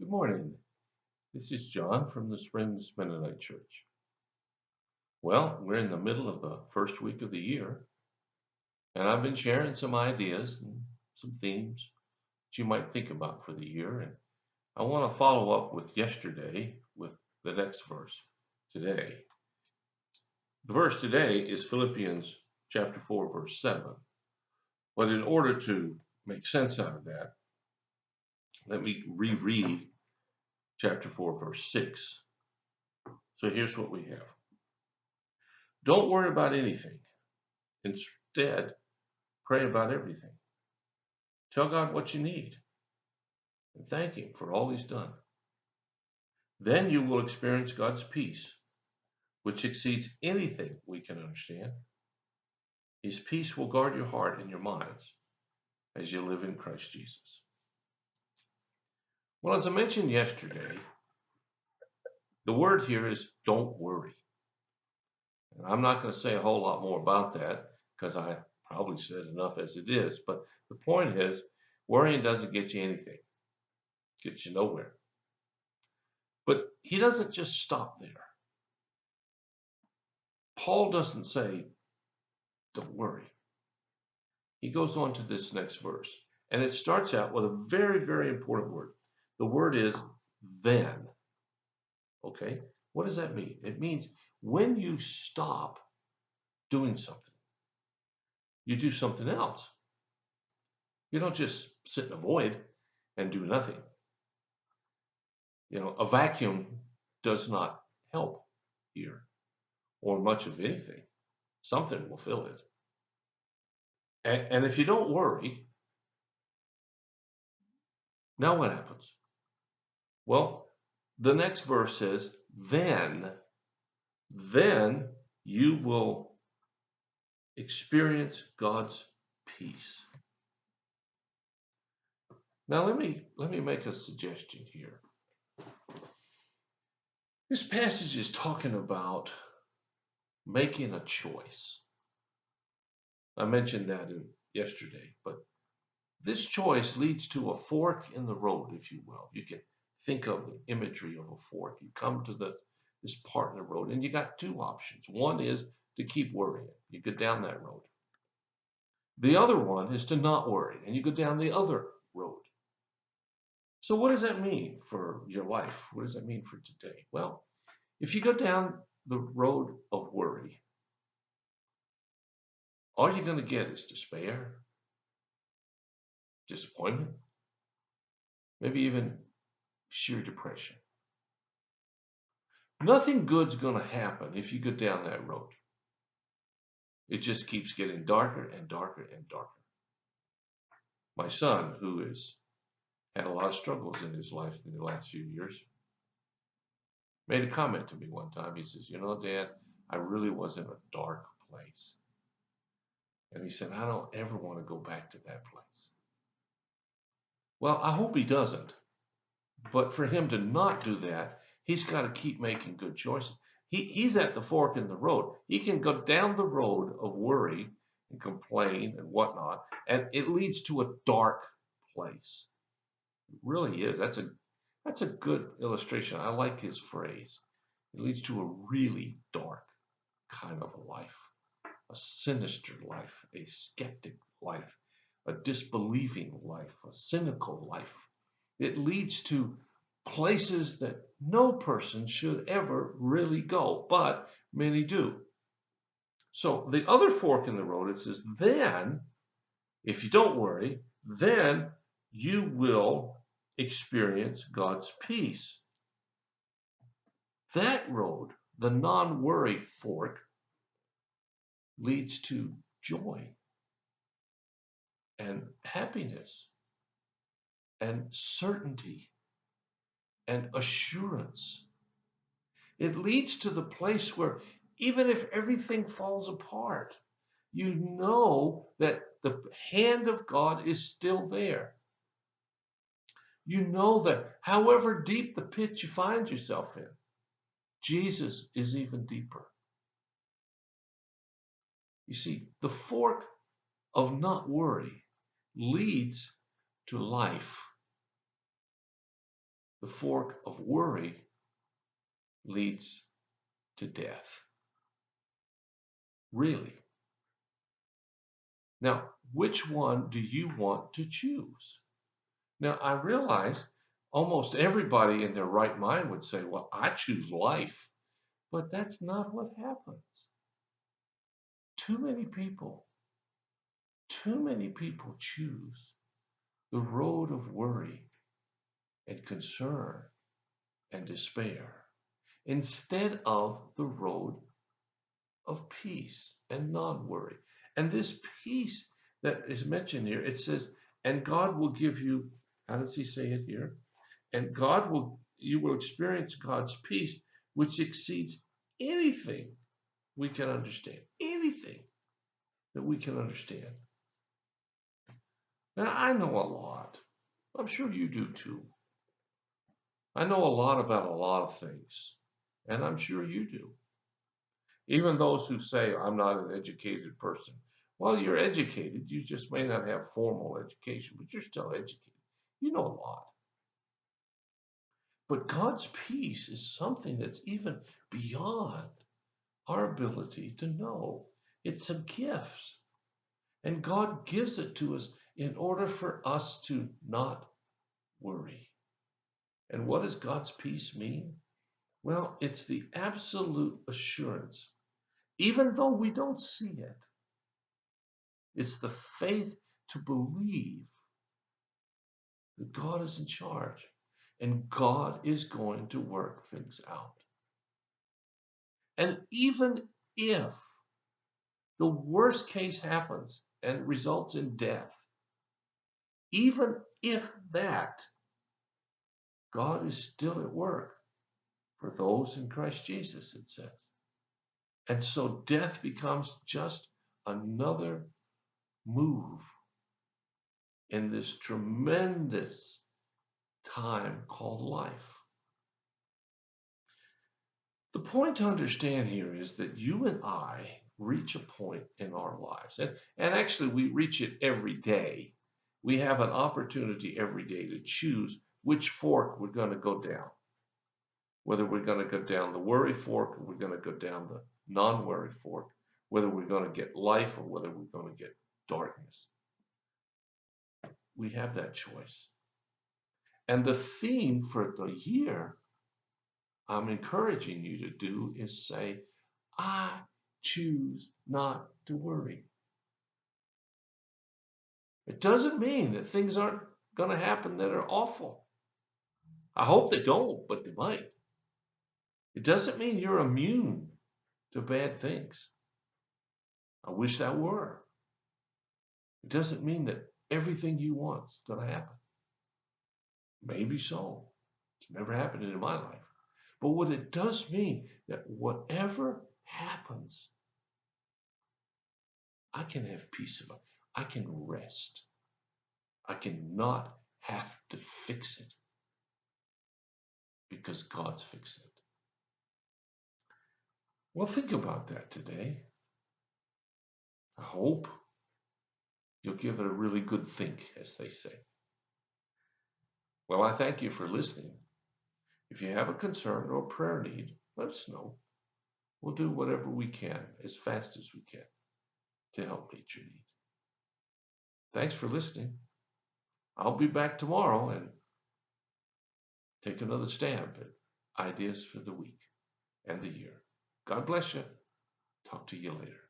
Good morning. This is John from the Springs Mennonite Church. Well, we're in the middle of the first week of the year, and I've been sharing some ideas and some themes that you might think about for the year. And I want to follow up with yesterday with the next verse today. The verse today is Philippians chapter 4, verse 7. But in order to make sense out of that, let me reread chapter 4, verse 6. So here's what we have. Don't worry about anything. Instead, pray about everything. Tell God what you need and thank Him for all He's done. Then you will experience God's peace, which exceeds anything we can understand. His peace will guard your heart and your minds as you live in Christ Jesus. Well, as I mentioned yesterday, the word here is don't worry. And I'm not going to say a whole lot more about that because I probably said enough as it is. But the point is, worrying doesn't get you anything. It gets you nowhere. But he doesn't just stop there. Paul doesn't say, don't worry. He goes on to this next verse. And it starts out with a very, very important word. The word is then. Okay? What does that mean? It means when you stop doing something, you do something else. You don't just sit in a void and do nothing. You know, a vacuum does not help here or much of anything. Something will fill it. And if you don't worry, now what happens? Well, the next verse says, then you will experience God's peace. Now let me make a suggestion here. This passage is talking about making a choice. I mentioned that yesterday, but this choice leads to a fork in the road, if you will. You can think of the imagery of a fork. You come to this part in the road, and you got two options. One is to keep worrying. You go down that road. The other one is to not worry, and you go down the other road. So what does that mean for your life? What does that mean for today? Well, if you go down the road of worry, all you're going to get is despair, disappointment, maybe even sheer depression. Nothing good's going to happen if you go down that road. It just keeps getting darker and darker and darker. My son, who has had a lot of struggles in his life in the last few years, made a comment to me one time. He says, you know, Dad, I really was in a dark place. And he said, I don't ever want to go back to that place. Well, I hope he doesn't. But for him to not do that, he's got to keep making good choices. He's at the fork in the road. He can go down the road of worry and complain and whatnot, and it leads to a dark place. It really is. That's a good illustration. I like his phrase. It leads to a really dark kind of a life, a sinister life, a skeptic life, a disbelieving life, a cynical life. It leads to places that no person should ever really go, but many do. So the other fork in the road, it says, then, if you don't worry, then you will experience God's peace. That road, the non-worry fork, leads to joy and happiness and certainty and assurance. It leads to the place where even if everything falls apart, you know that the hand of God is still there. You know that however deep the pit you find yourself in, Jesus is even deeper. You see, the fork of not worry leads to life. The fork of worry leads to death. Really. Now, which one do you want to choose? Now, I realize almost everybody in their right mind would say, well, I choose life. But that's not what happens. Too many people, too many people choose the road of worry and concern and despair instead of the road of peace and non-worry. And this peace that is mentioned here, it says, and God will give you, how does he say it here? And you will experience God's peace, which exceeds anything we can understand. Anything that we can understand. Now, I know a lot. I'm sure you do too. I know a lot about a lot of things, and I'm sure you do. Even those who say, I'm not an educated person. Well, you're educated. You just may not have formal education, but you're still educated. You know a lot. But God's peace is something that's even beyond our ability to know. It's a gift. And God gives it to us in order for us to not worry. And what does God's peace mean? Well, it's the absolute assurance, even though we don't see it. It's the faith to believe that God is in charge and God is going to work things out. And even if the worst case happens and results in death, even if that, God is still at work for those in Christ Jesus, it says. And so death becomes just another move in this tremendous time called life. The point to understand here is that you and I reach a point in our lives, and actually we reach it every day. We have an opportunity every day to choose which fork we're going to go down. Whether we're going to go down the worry fork or we're going to go down the non-worry fork, whether we're going to get life or whether we're going to get darkness. We have that choice. And the theme for the year I'm encouraging you to do is say, I choose not to worry. It doesn't mean that things aren't going to happen that are awful. I hope they don't, but they might. It doesn't mean you're immune to bad things. I wish that were. It doesn't mean that everything you want is going to happen. Maybe so. It's never happened in my life. But what it does mean that whatever happens, I can have peace of mind. I can rest. I cannot have to fix it because God's fixing it. Well, think about that today. I hope you'll give it a really good think, as they say. Well, I thank you for listening. If you have a concern or a prayer need, let us know. We'll do whatever we can as fast as we can to help meet your needs. Thanks for listening. I'll be back tomorrow and take another stab at ideas for the week and the year. God bless you. Talk to you later.